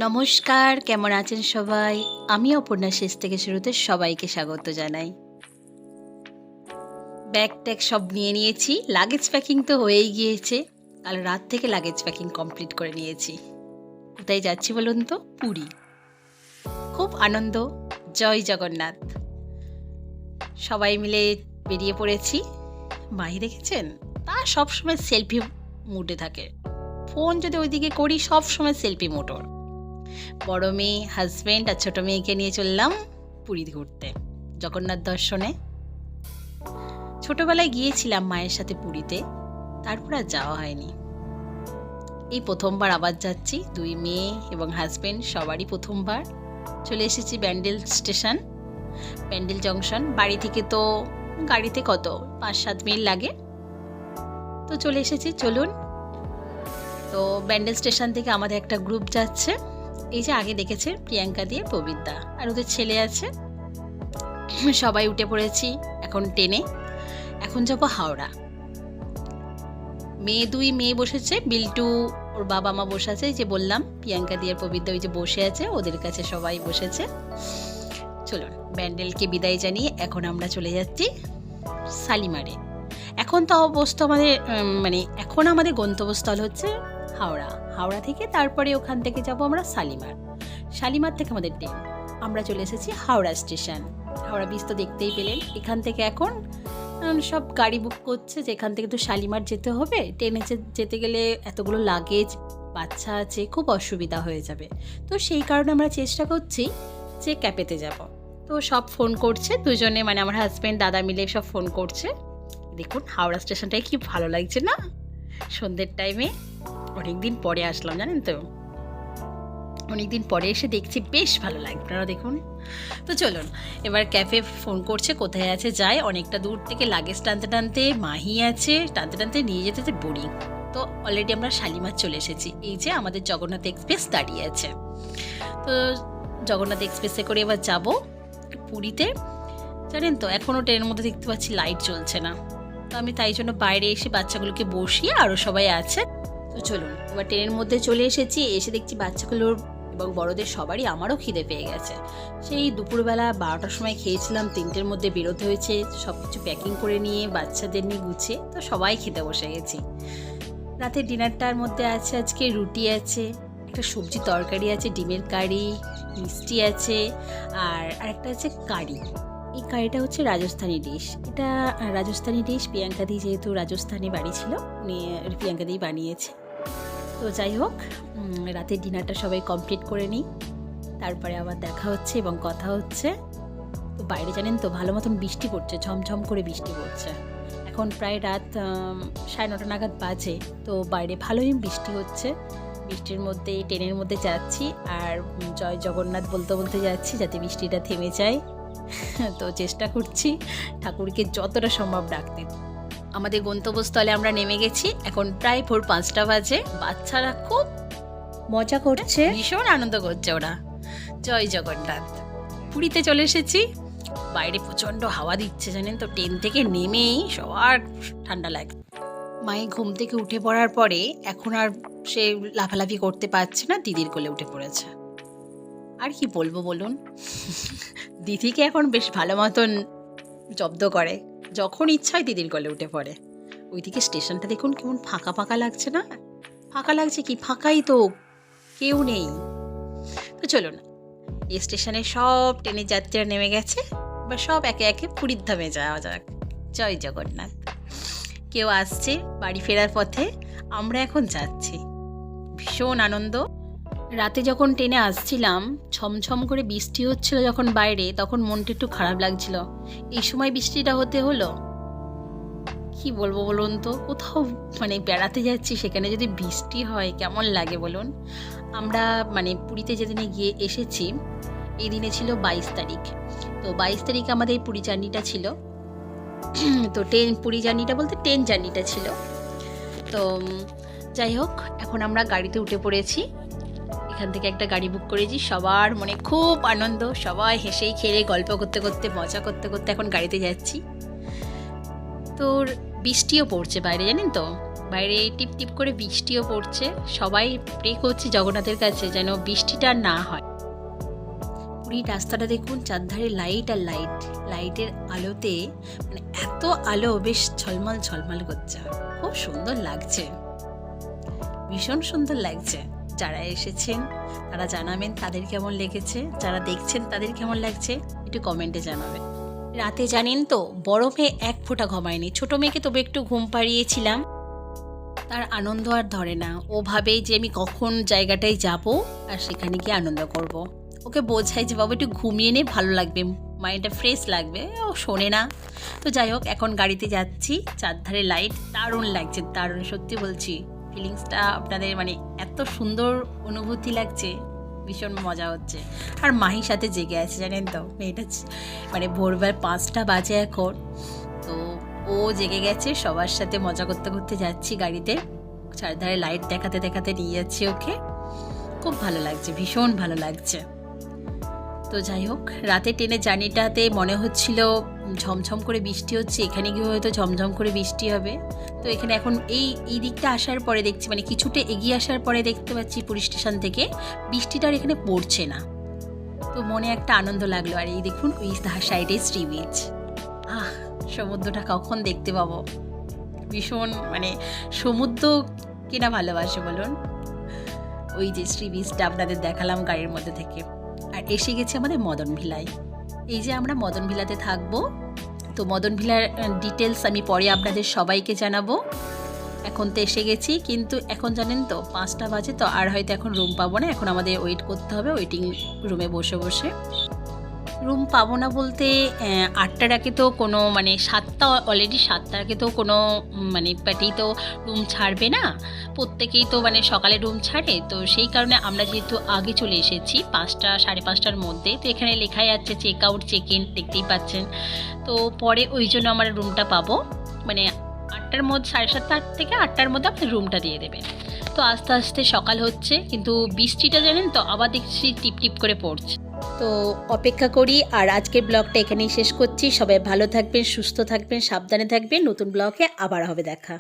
নমস্কার, কেমন আছেন সবাই? আমি অপর্ণা শেষ থেকে শুরুতে সবাইকে স্বাগত জানাই। ব্যাগ ট্যাগ সব নিয়ে নিয়েছি, লাগেজ প্যাকিং তো হয়েই গিয়েছে। কাল রাত থেকে লাগেজ প্যাকিং কমপ্লিট করে নিয়েছি। কোথায় যাচ্ছি বলুন তো? পুরী। খুব আনন্দ, জয় জগন্নাথ। সবাই মিলে বেরিয়ে পড়েছি। মাই দেখেছেন, তা সবসময় সেলফি মুডে থাকে। ফোন যদি ওইদিকে করি সবসময় সেলফি মোড ওর। বড় মেয়ে, হাজব্যান্ড আর ছোট মেয়েকে নিয়ে চললাম পুরী ঘুরতে, জগন্নাথ দর্শনে। ছোটবেলায় গিয়েছিলাম মায়ের সাথে পুরীতে, তারপর আর যাওয়া হয়নি। এই প্রথমবার আবার যাচ্ছি, দুই মেয়ে এবং হাজব্যান্ড সবারই প্রথমবার। চলে এসেছি ব্যান্ডেল স্টেশন, ব্যান্ডেল জংশন। বাড়ি থেকে তো গাড়িতে কত 5-7 মিনিট লাগে, তো চলে এসেছি। চলুন। তো ব্যান্ডেল স্টেশন থেকে আমাদের একটা গ্রুপ যাচ্ছে। এই যে আগে দেখেছে প্রিয়াঙ্কা দিয়ে পবিত্রা আর ওদের ছেলে আছে, সবাই উঠে পড়েছি এখন ট্রেনে। এখন যাব হাওড়া। দুই মেয়ে বসেছে, বিল্টু ওর বাবা মা বসে আছে, যে বললাম প্রিয়াঙ্কা দিয়ে পবিত্রা ওই যে বসে আছে, ওদের কাছে সবাই বসেছে। চলুন, ব্যান্ডেলকে বিদায় জানিয়ে এখন আমরা চলে যাচ্ছি শালিমারে। এখন তো অবস্থা আমাদের এখন আমাদের গন্তব্যস্থল হচ্ছে হাওড়া। হাওড়া থেকে তারপরে ওখান থেকে যাব আমরা শালিমার। শালিমার থেকে আমাদের ট্রেন। আমরা চলে এসেছি হাওড়া স্টেশন। হাওড়া ব্রিজ তো দেখতেই পেলেন। এখান থেকে এখন সব গাড়ি বুক করছে, যে এখান থেকে তো শালিমার যেতে হবে। ট্রেনে যেতে গেলে এতগুলো লাগেজ, বাচ্চা আছে, খুব অসুবিধা হয়ে যাবে। তো সেই কারণে আমরা চেষ্টা করছি যে ক্যাবেতে যাব। তো সব ফোন করছে দুজনে, আমার হাজব্যান্ড দাদা মিলে সব ফোন করছে। দেখুন হাওড়া স্টেশনটাই কি ভালো লাগছে না সন্ধ্যের টাইমে। অনেকদিন পরে আসলাম, জানেন তো, অনেকদিন পরে এসে দেখছি, বেশ ভালো লাগে। আপনারা দেখুন। তো চলুন, এবার ক্যাফে ফোন করছে, কোথায় আছে যায়। অনেকটা দূর থেকে লাগেজ টানতে টানতে, মাহি আছে, টানতে টানতে নিয়ে যেতে বোরিং। তো অলরেডি আমরা শালিমার চলে এসেছি। এই যে আমাদের জগন্নাথ এক্সপ্রেস দাঁড়িয়ে আছে। তো জগন্নাথ এক্সপ্রেসে করে এবার যাব পুরীতে। জানেন তো, এখনও ট্রেনের মধ্যে দেখতে পাচ্ছি লাইট জ্বলছে না। তো আমি তাই জন্য বাইরে এসে বাচ্চাগুলোকে বসিয়ে, আরও সবাই আছে। তো চলুন, এবার ট্রেনের মধ্যে চলে এসেছি। এসে দেখছি বাচ্চাগুলোর এবং বড়দের সবারই, আমারও খিদে পেয়ে গেছে। সেই দুপুরবেলা 12টার সময় খেয়েছিলাম, 3টের মধ্যে বেরোতে হয়েছে। সব কিছু প্যাকিং করে নিয়ে বাচ্চাদের নিয়ে গুছিয়ে তো সবাই খেতে বসে গেছি। রাতের ডিনারটার মধ্যে আছে আজকে রুটি আছে, একটা সবজি তরকারি আছে, ডিমের কারি, মিষ্টি আছে, আর আরেকটা আছে কারি। এই কারিটা হচ্ছে রাজস্থানি ডিশ। এটা রাজস্থানি ডিশ, প্রিয়াঙ্কা দি যেহেতু রাজস্থানে বাড়ি ছিল, প্রিয়াঙ্কা দি বানিয়েছে। তো যাই হোক, রাতের ডিনারটা সবাই কমপ্লিট করে নিই, তারপরে আবার দেখা হচ্ছে এবং কথা হচ্ছে। তো বাইরে জানেন তো ভালো মতন বৃষ্টি পড়ছে, ঝমঝম করে বৃষ্টি পড়ছে। এখন প্রায় রাত 9:30 নাগাদ বাজে। তো বাইরে ভালোই বৃষ্টি হচ্ছে। বৃষ্টির মধ্যে ট্রেনের মধ্যে যাচ্ছি, আর জয় জগন্নাথ বলতে বলতে যাচ্ছি, যাতে বৃষ্টিটা থেমে যায়। তো চেষ্টা করছি ঠাকুরকে যতটা সম্ভব ডাকতে। আমাদের গন্তব্যস্থলে আমরা নেমে গেছি। এখন প্রায় ভোর 5টা বাজে। বাচ্চারা খুব মজা করছে, ভীষণ আনন্দ করছে ওরা। জয় জগন্নাথ। পুরীতে চলে এসেছি। বাইরে প্রচণ্ড হাওয়া দিচ্ছে, জানেন তো। ট্রেন থেকে নেমেই সবার ঠান্ডা লাগে। মায়ে ঘুম থেকে উঠে পড়ার পরে এখন আর সে লাফালাফি করতে পারছে না, দিদির কোলে উঠে পড়েছে। আর কি বলবো বলুন, দিদিকে এখন বেশ ভালো মতন জব্দ করে। যখন ইচ্ছা হয় দিদির কোলে উঠে পড়ে। ওইদিকে স্টেশনটা দেখুন কেমন ফাঁকা ফাঁকা লাগছে না? ফাঁকা লাগছে কি, ফাঁকাই তো, কেউ নেই। তো চলুন, এই স্টেশনে সব ট্রেনের যাত্রীরা নেমে গেছে। এবার সব একে একে পুরীর ধামে যাওয়া যাক। জয় জগন্নাথ। কেউ আসছে বাড়ি ফেরার পথে, আমরা এখন যাচ্ছি। ভীষণ আনন্দ। রাতে যখন ট্রেনে আসছিলাম, ছমছম করে বৃষ্টি হচ্ছিল যখন বাইরে, তখন মনটা একটু খারাপ লাগছিল। এই সময় বৃষ্টিটা হতে হলো, কি বলবো বলুন তো। কোথাও বেড়াতে যাচ্ছি, সেখানে যদি বৃষ্টি হয় কেমন লাগে বলুন। আমরা পুরীতে যেদিনে গিয়ে এসেছি, এই দিনে ছিল 22 তারিখ। তো 22 তারিখ আমাদের এই পুরী জার্নিটা ছিল। তো পুরী জার্নিটা বলতে ট্রেন জার্নিটা ছিল। তো যাই হোক, এখন আমরা গাড়িতে উঠে পড়েছি। এখান থেকে একটা গাড়ি বুক করেছি। সবার মনে খুব আনন্দ, সবাই হেসেই খেলে গল্প করতে করতে, মজা করতে করতে এখন গাড়িতে যাচ্ছি। তো বৃষ্টিও পড়ছে বাইরে, জানেন তো। বাইরে টিপ টিপ করে বৃষ্টিও পড়ছে। সবাই প্রে করছে জগন্নাথের কাছে যেন বৃষ্টিটা না হয়। পুরী রাস্তাটা দেখুন, চারধারে লাইট আর লাইট, লাইটের আলোতে মানে এত আলো, বেশ ঝলমল ঝলমল করছে, খুব সুন্দর লাগছে, ভীষণ সুন্দর লাগছে। যারা এসেছেন তারা জানাবেন তাদের কেমন লেগেছে, যারা দেখছেন তাদের কেমন লাগছে একটু কমেন্টে জানাবেন। রাতে জানেন তো বড় মেয়ে এক ফোঁটা ঘুমায়নি, ছোট মেয়েকে তবে একটু ঘুম পাড়িয়েছিলাম, তার আনন্দ আর ধরে না। ও ভাবে যে আমি কখন জায়গাটায় যাব আর সেখানে গিয়ে আনন্দ করব। ওকে বোঝাই যে বাবা একটু ঘুমিয়ে নে, ভালো লাগবে, মাইন্ডটা ফ্রেশ লাগবে, ও শোনে না। তো যাই হোক, এখন গাড়িতে যাচ্ছি, চারধারে লাইট, দারুণ লাগছে, দারুণ, সত্যি বলছি। ফিলিংসটা আপনাদের মানে এত সুন্দর অনুভূতি লাগছে, ভীষণ মজা হচ্ছে। আর মাহির সাথে জেগে আছে জানেন তো, মেয়েটা মানে ভোরবেলা 5টা বাজে এখন, তো ও জেগে গেছে, সবার সাথে মজা করতে করতে যাচ্ছি গাড়িতে, চারধারে লাইট দেখাতে দেখাতে নিয়ে যাচ্ছি ওকে, খুব ভালো লাগছে, ভীষণ ভালো লাগছে। তো যাই হোক, রাতে ট্রেনের জার্নিটাতে মনে হচ্ছিল ঝমঝম করে বৃষ্টি হচ্ছে, এখানে গিয়ে হয়তো ঝমঝম করে বৃষ্টি হবে। তো এখানে এখন এই দিকটা আসার পরে দেখছি, মানে কিছুটা এগিয়ে আসার পরে দেখতে পাচ্ছি পুরী স্টেশন থেকে বৃষ্টিটা আর এখানে পড়ছে না, তো মনে একটা আনন্দ লাগলো। আর এই দেখুন ওই সাইডে সি বিচ, সমুদ্রটা কখন দেখতে পাবো, ভীষণ মানে সমুদ্র কিনা ভালোবাসে বলুন। ওই যে সি বিচটা আপনাদের দেখালাম গাড়ির মধ্যে থেকে। আর এসে গেছে আমাদের মদন ভিলায়, এই যে আমরা মদন ভিলাতে থাকবো। তো মদন ভিলার ডিটেলস আমি পরে আপনাদের সবাইকে জানাবো। এখন তো এসে গেছি, কিন্তু এখন জানেন তো 5টা বাজে, তো আর হয়তো এখন রুম পাবো না, এখন আমাদের ওয়েট করতে হবে ওয়েটিং রুমে বসে বসে। রুম পাবো না বলতে 8টার আগে তো কোনো মানে 7টা অলরেডি 7টার আগে তো কোনো মানে পার্টি তো রুম ছাড়বে না, প্রত্যেকেই তো মানে সকালে রুম ছাড়ে, তো সেই কারণে আমরা যেহেতু আগে চলে এসেছি 5টা 5:30টার মধ্যে, তো এখানে লেখাই আছে চেক আউট চেক ইন, দেখতেই পাচ্ছেন। তো পরে ওই জন্য আমরা রুমটা পাবো মানে 8টার মধ্যে, 7:30 থেকে 8টার মধ্যে আপনি রুমটা দিয়ে দেবেন। তো আস্তে আস্তে সকাল হচ্ছে, কিন্তু বৃষ্টিটা জানেন তো আবার দেখছি টিপ টিপ করে পড়ছে। তো অপেক্ষা করি, আর আজকের ব্লগটা এখানেই শেষ করছি। সবাই ভালো থাকবেন, সুস্থ থাকবেন, সাবধানে থাকবেন, নতুন ব্লগে আবার হবে দেখা।